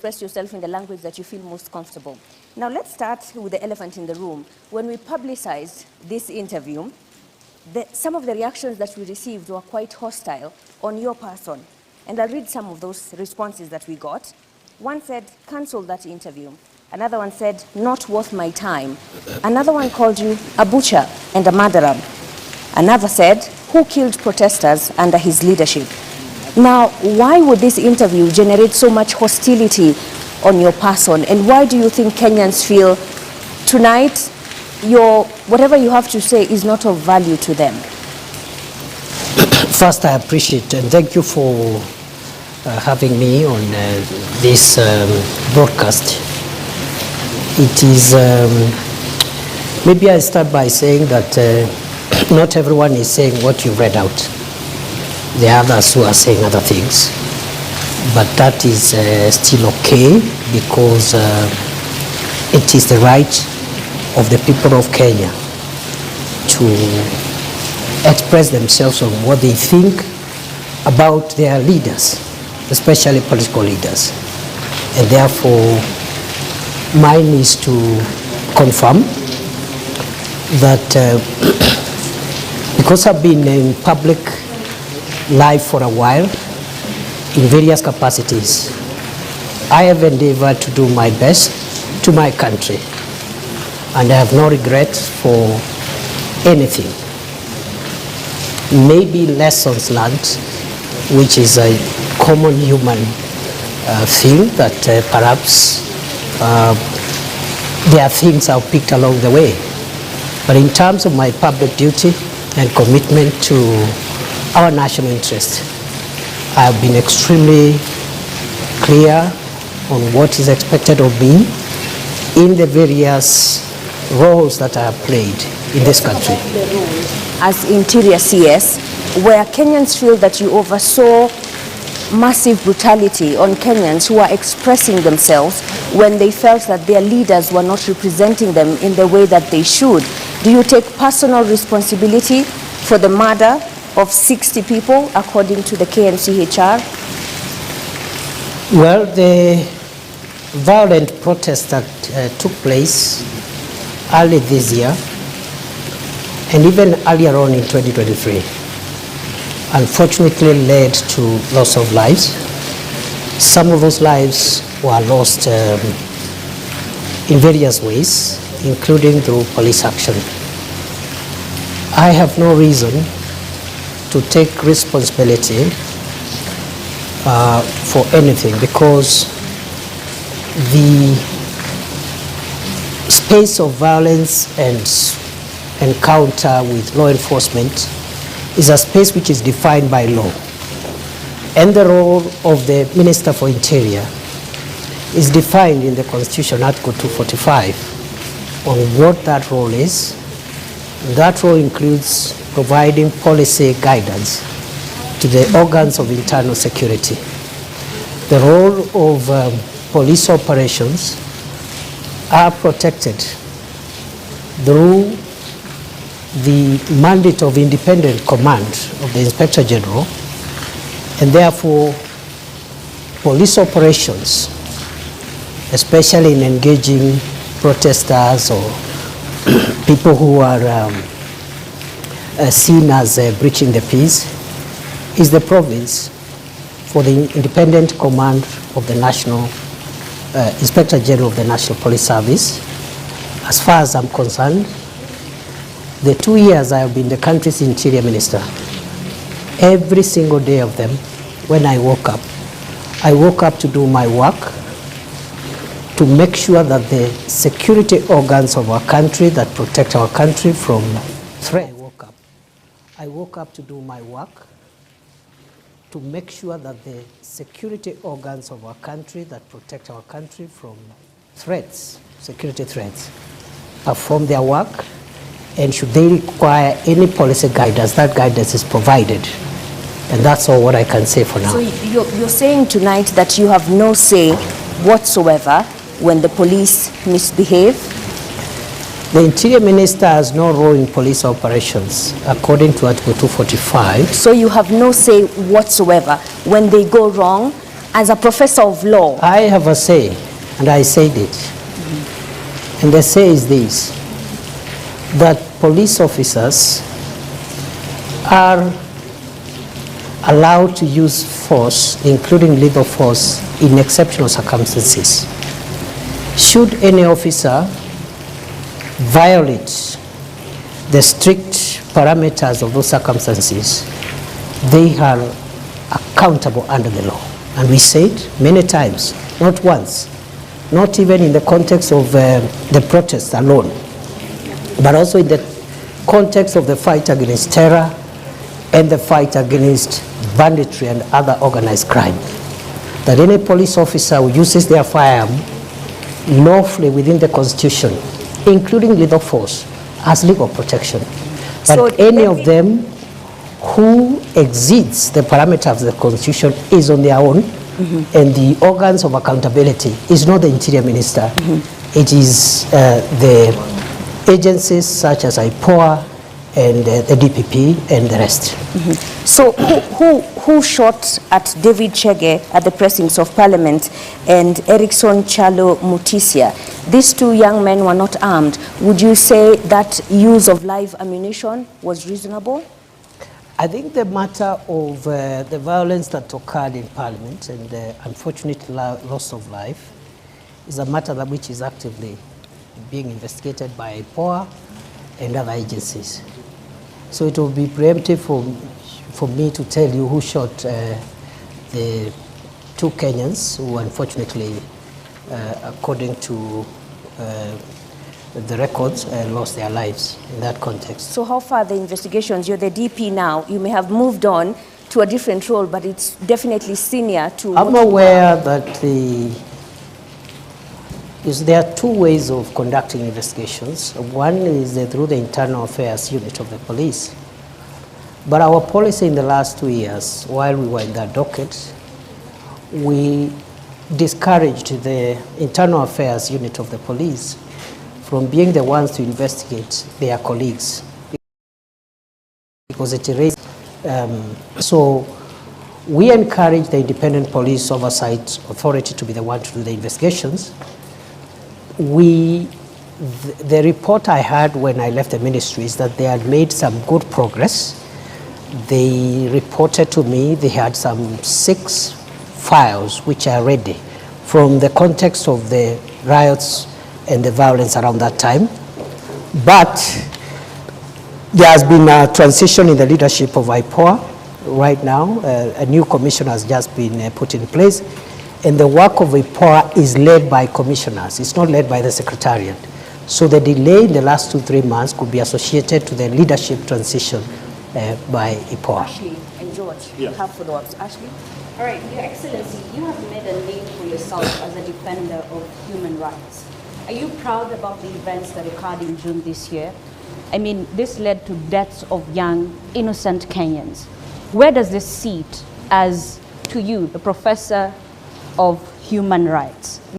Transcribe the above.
express yourself in the language that you feel most comfortable. Now let's start with the elephant in the room. When we publicized this interview, some of the reactions that we received were quite hostile on your person. And I'll read some of those responses that we got. One said, cancel that interview. Another one said, not worth my time. Another one called you a butcher and a murderer. Another said, who killed protesters under his leadership? Now, why would this interview generate so much hostility on your person? And why do you think Kenyans feel tonight whatever you have to say is not of value to them? First, I appreciate and thank you for having me on this broadcast. It is, maybe I start by saying that not everyone is saying what you read out. There are others who are saying other things, but that is still okay because it is the right of the people of Kenya to express themselves on what they think about their leaders, especially political leaders. And therefore, mine is to confirm that because I've been in public life for a while in various capacities, I have endeavored to do my best to my country, and I have no regrets for anything. Maybe lessons learned, which is a common human thing that perhaps there are things I've picked along the way. But in terms of my public duty and commitment to our national interest, I have been extremely clear on what is expected of me in the various roles that I have played in this country. As Interior CS, where Kenyans feel that you oversaw massive brutality on Kenyans who are expressing themselves when they felt that their leaders were not representing them in the way that they should. Do you take personal responsibility for the murder of 60 people, according to the KNCHR? Well, the violent protest that took place early this year and even earlier on in 2023, unfortunately led to loss of lives. Some of those lives were lost in various ways, including through police action. I have no reason to take responsibility for anything because the space of violence and encounter with law enforcement is a space which is defined by law. And the role of the Minister for Interior is defined in the Constitution, Article 245, on what that role is. That role includes providing policy guidance to the organs of internal security. The role of police operations are protected through the mandate of independent command of the Inspector General, and therefore police operations, especially in engaging protesters or people who are seen as breaching the peace, is the province for the independent command of the National Inspector General of the National Police Service. As far as I'm concerned, the 2 years I have been the country's Interior Minister, every single day of them, when I woke up to do my work, to make sure that the security organs of our country that protect our country from threat. I woke up to do my work to make sure that the security organs of our country that protect our country from threats, security threats, perform their work, and should they require any policy guidance, that guidance is provided. And that's all what I can say for now. So you're saying tonight that you have no say whatsoever when the police misbehave? The Interior Minister has no role in police operations, according to Article 245. So you have no say whatsoever when they go wrong as a professor of law? I have a say, and I said it. And the say is this, that police officers are allowed to use force, including lethal force, in exceptional circumstances. Should any officer violate the strict parameters of those circumstances, they are accountable under the law. And we said many times, not once, not even in the context of the protests alone, but also in the context of the fight against terror and the fight against banditry and other organized crime. That any police officer who uses their firearm lawfully within the Constitution, including lethal force, has legal protection. But So any of them who exceeds the parameters of the Constitution is on their own, and the organs of accountability is not the Interior Minister. It is the agencies such as IPOA and the DPP and the rest. So who shot at David Chege at the precincts of Parliament and Erickson Chalo Mutisia? These two young men were not armed. Would you say that use of live ammunition was reasonable? I think the matter of the violence that occurred in Parliament and the unfortunate loss of life is a matter that which is actively being investigated by IPOA and other agencies. So it will be preemptive for me to tell you who shot the two Kenyans who unfortunately, according to the records, lost their lives in that context. So how far are the investigations? You're the DP now. You may have moved on to a different role, but it's definitely senior to... I'm aware that there are two ways of conducting investigations. One is through the internal affairs unit of the police. But our policy in the last 2 years, while we were in that docket, we discouraged the internal affairs unit of the police from being the ones to investigate their colleagues, because it raised. So we encourage the Independent Police Oversight Authority to be the one to do the investigations. The report I had when I left the ministry is that they had made some good progress. They reported to me they had some 6 files which are ready from the context of the riots and the violence around that time. But there has been a transition in the leadership of IPOA right now. A new commission has just been put in place, and the work of IPOA is led by commissioners. It's not led by the Secretariat. So the delay in the last 2-3 months could be associated to the leadership transition by IPOA. Ashley and George, you have follow-ups. Ashley? All right, Your Excellency, you have made a name for yourself as a defender of human rights. Are you proud about the events that occurred in June this year? I mean, this led to deaths of young, innocent Kenyans. Where does this sit as, to you, the professor of human rights?